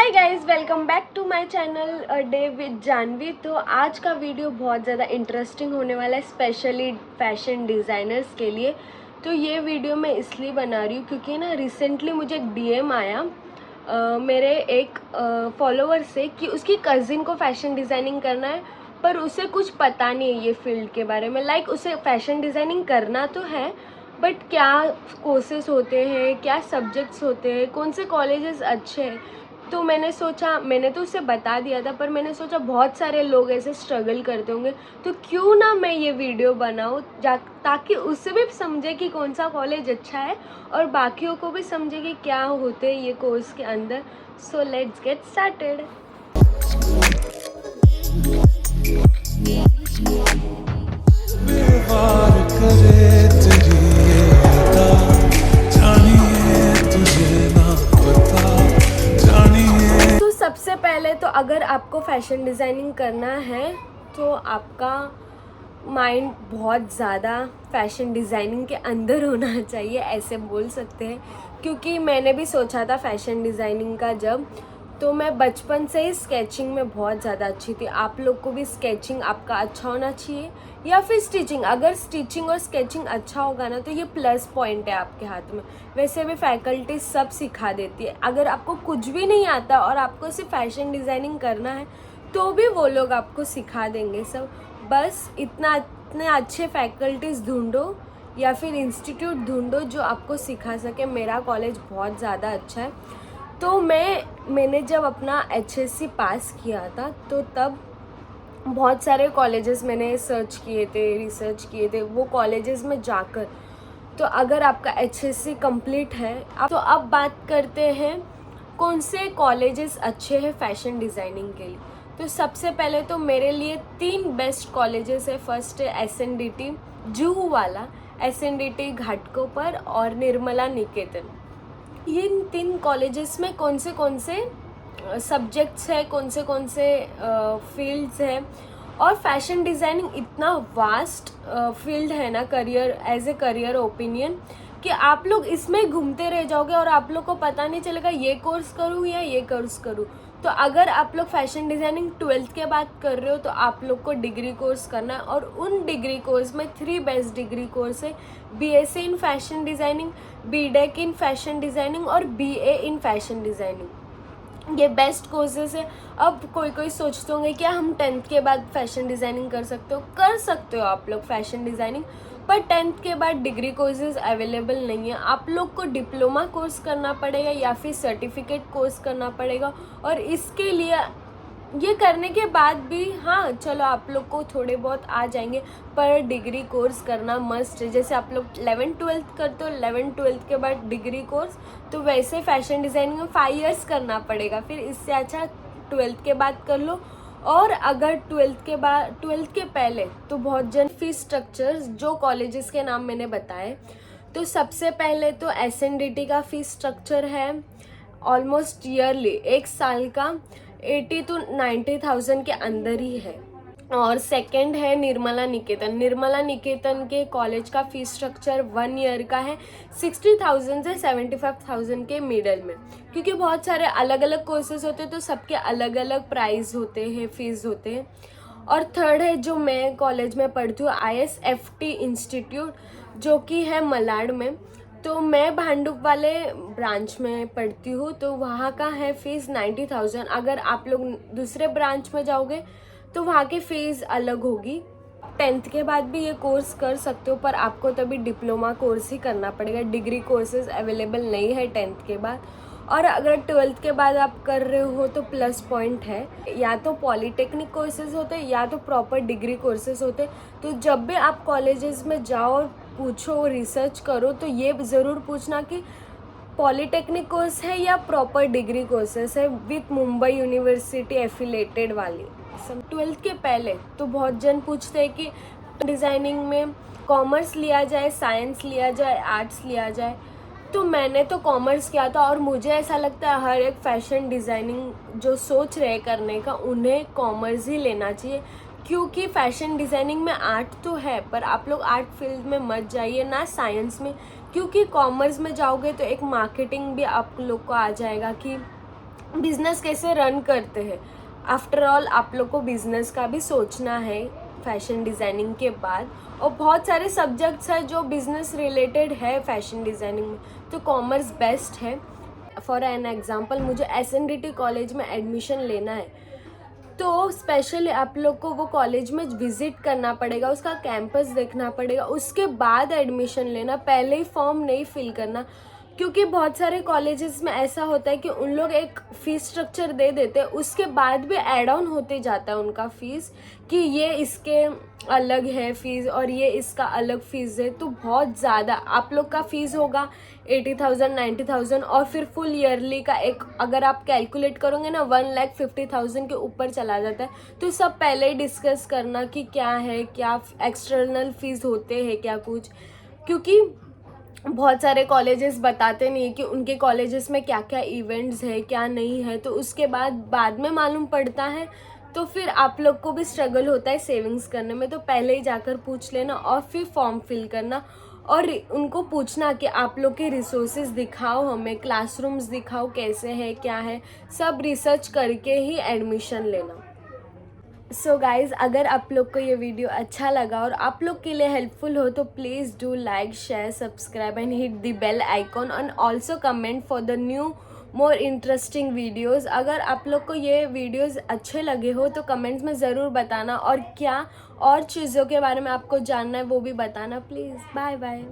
Hi guys, welcome back to my channel a day with Janvi. तो आज का video बहुत ज़्यादा इंटरेस्टिंग होने वाला है, स्पेशली फैशन डिज़ाइनर्स के लिए। तो ये वीडियो मैं इसलिए बना रही हूँ क्योंकि ना रिसेंटली मुझे एक डीएम आया मेरे एक फॉलोवर से कि उसकी कज़िन को फ़ैशन डिज़ाइनिंग करना है, पर उसे कुछ पता नहीं है ये फील्ड के बारे में। उसे फ़ैशन डिज़ाइनिंग करना तो है, बट क्या कोर्सेज होते हैं, क्या सब्जेक्ट्स होते हैं, कौन से कॉलेजेस अच्छे हैं। तो मैंने तो उसे बता दिया था, पर मैंने सोचा बहुत सारे लोग ऐसे स्ट्रगल करते होंगे, तो क्यों ना मैं ये वीडियो बनाऊँ ताकि उसे भी समझे कि कौन सा कॉलेज अच्छा है और बाकियों को भी समझे कि क्या होते हैं ये कोर्स के अंदर। So let's get started. तो सबसे पहले तो अगर आपको फैशन डिज़ाइनिंग करना है तो आपका माइंड बहुत ज़्यादा फैशन डिज़ाइनिंग के अंदर होना चाहिए, ऐसे बोल सकते हैं। क्योंकि मैंने भी सोचा था फैशन डिज़ाइनिंग का जब, तो मैं बचपन से ही स्केचिंग में बहुत ज़्यादा अच्छी थी। आप लोग को भी स्केचिंग आपका अच्छा होना चाहिए, या फिर स्टिचिंग। अगर स्टिचिंग और स्केचिंग अच्छा होगा ना तो ये प्लस पॉइंट है आपके हाथ में। वैसे भी फैकल्टी सब सिखा देती है। अगर आपको कुछ भी नहीं आता और आपको सिर्फ फैशन डिज़ाइनिंग करना है तो भी वो लोग आपको सिखा देंगे सब। बस इतने अच्छे फैकल्टीज़ ढूंढो या फिर इंस्टीट्यूट ढूंढो जो आपको सिखा सके। मेरा कॉलेज बहुत ज़्यादा अच्छा है। तो मैंने जब अपना एचएससी पास किया था तो तब बहुत सारे कॉलेजेस मैंने सर्च किए थे, रिसर्च किए थे वो कॉलेजेस में जाकर। तो अगर आपका एचएससी कंप्लीट है तो अब बात करते हैं कौन से कॉलेजेस अच्छे हैं फैशन डिज़ाइनिंग के लिए। तो सबसे पहले तो मेरे लिए 3 बेस्ट कॉलेजेस है। फर्स्ट है एसएनडीटी जुहू वाला, एसएनडीटी घाटकोपर और निर्मला निकेतन। इन 3 कॉलेजेस में कौन से सब्जेक्ट्स है, कौन से फील्ड्स है। और फैशन डिज़ाइनिंग इतना वास्ट फील्ड है ना, career as a career opinion, कि आप लोग इसमें घूमते रह जाओगे और आप लोग को पता नहीं चलेगा ये कोर्स करूँ या ये कोर्स करूँ। तो अगर आप लोग फैशन डिज़ाइनिंग 12th के बाद कर रहे हो तो आप लोग को डिग्री कोर्स करना है। और उन डिग्री कोर्स में 3 बेस्ट डिग्री कोर्स है: BSc in fashion designing, BTech in fashion designing और बीए इन फैशन डिज़ाइनिंग। ये बेस्ट कोर्सेज है। अब कोई सोचते होंगे क्या हम 10th के बाद फैशन डिज़ाइनिंग कर सकते हो आप लोग फैशन डिज़ाइनिंग, पर 10th के बाद डिग्री कोर्सेज अवेलेबल नहीं है। आप लोग को डिप्लोमा कोर्स करना पड़ेगा या फिर सर्टिफिकेट कोर्स करना पड़ेगा। और इसके लिए ये करने के बाद भी हाँ चलो आप लोग को थोड़े बहुत आ जाएंगे, पर डिग्री कोर्स करना मस्ट है। जैसे आप लोग 11th-12th करते हो, 11th-12th के बाद डिग्री कोर्स, तो वैसे फैशन डिज़ाइनिंग में 5 years करना पड़ेगा। फिर इससे अच्छा 12th के बाद कर लो। और अगर 12th के पहले तो बहुत जन फीस स्ट्रक्चर्स, जो कॉलेजेस के नाम मैंने बताए, तो सबसे पहले तो एसएनडीटी का फीस स्ट्रक्चर है ऑलमोस्ट ईयरली 1 साल का 80 to 90,000 के अंदर ही है। और सेकंड है निर्मला निकेतन के कॉलेज का फीस स्ट्रक्चर 1 year का है 60,000 से 75,000 के मिडल में। क्योंकि बहुत सारे अलग अलग कोर्सेज होते हैं तो सबके अलग अलग प्राइस होते हैं, फीस होते हैं। और थर्ड है जो मैं कॉलेज में पढ़ती हूँ, ISFT इंस्टीट्यूट, जो कि है मलाड में। तो मैं भांडुप वाले ब्रांच में पढ़ती हूँ, तो वहाँ का है फीस 90,000। अगर आप लोग दूसरे ब्रांच में जाओगे तो वहाँ की फ़ीस अलग होगी। 10th के बाद भी ये कोर्स कर सकते हो, पर आपको तभी डिप्लोमा कोर्स ही करना पड़ेगा। डिग्री कोर्सेज अवेलेबल नहीं है 10th के बाद। और अगर 12th के बाद आप कर रहे हो तो प्लस पॉइंट है, या तो पॉलीटेक्निक कोर्सेज होते हैं या तो प्रॉपर डिग्री कोर्सेज होते हैं। तो जब भी आप कॉलेजेस में जाओ और पूछो, रिसर्च करो, तो ये ज़रूर पूछना कि पॉलीटेक्निक कोर्स है या प्रॉपर डिग्री कोर्सेस है विथ मुंबई यूनिवर्सिटी एफिलेटेड वाली। 12th के पहले तो बहुत जन पूछते हैं कि डिज़ाइनिंग में कॉमर्स लिया जाए, साइंस लिया जाए, आर्ट्स लिया जाए। तो मैंने तो कॉमर्स किया था और मुझे ऐसा लगता है हर एक फैशन डिज़ाइनिंग जो सोच रहे करने का, उन्हें कॉमर्स ही लेना चाहिए। क्योंकि फैशन डिज़ाइनिंग में आर्ट तो है, पर आप लोग आर्ट फील्ड में मत जाइए, ना साइंस में। क्योंकि कॉमर्स में जाओगे तो एक मार्केटिंग भी आप लोग को आ जाएगा कि बिजनेस कैसे रन करते हैं। आफ्टर ऑल आप लोग को बिजनेस का भी सोचना है फैशन डिज़ाइनिंग के बाद, और बहुत सारे सब्जेक्ट्स हैं जो बिजनेस रिलेटेड है फैशन डिज़ाइनिंग में, तो कॉमर्स बेस्ट है। फॉर एन एग्जांपल मुझे SNDT कॉलेज में एडमिशन लेना है, तो स्पेशली आप लोग को वो कॉलेज में विज़िट करना पड़ेगा, उसका कैंपस देखना पड़ेगा, उसके बाद एडमिशन लेना, पहले ही फॉर्म नहीं फिल करना। क्योंकि बहुत सारे कॉलेजेस में ऐसा होता है कि उन लोग एक फ़ीस स्ट्रक्चर दे देते हैं, उसके बाद भी ऐड ऑन होते जाता है उनका फ़ीस, कि ये इसके अलग है फ़ीस और ये इसका अलग फ़ीस है। तो बहुत ज़्यादा आप लोग का फ़ीस होगा 80,000 90,000, और फिर फुल ईयरली का एक अगर आप कैलकुलेट करोगे ना 1,50,000 के ऊपर चला जाता है। तो सब पहले ही डिस्कस करना कि क्या है, क्या एक्सटर्नल फ़ीस होते हैं क्या कुछ, क्योंकि बहुत सारे कॉलेजेस बताते नहीं कि उनके कॉलेजेस में क्या क्या इवेंट्स है क्या नहीं है, तो उसके बाद में मालूम पड़ता है। तो फिर आप लोग को भी स्ट्रगल होता है सेविंग्स करने में, तो पहले ही जाकर पूछ लेना और फिर फॉर्म फिल करना, और उनको पूछना कि आप लोग के रिसोर्सेज दिखाओ, हमें क्लासरूम्स दिखाओ कैसे है क्या है, सब रिसर्च करके ही एडमिशन लेना। सो गाइज़, अगर आप लोग को ये वीडियो अच्छा लगा और आप लोग के लिए हेल्पफुल हो तो please do like share subscribe and hit the bell icon, and also comment for the new more interesting videos. अगर आप लोग को ये वीडियोज़ अच्छे लगे हो तो कमेंट्स में ज़रूर बताना, और क्या और चीज़ों के बारे में आपको जानना है वो भी बताना प्लीज़। Bye bye.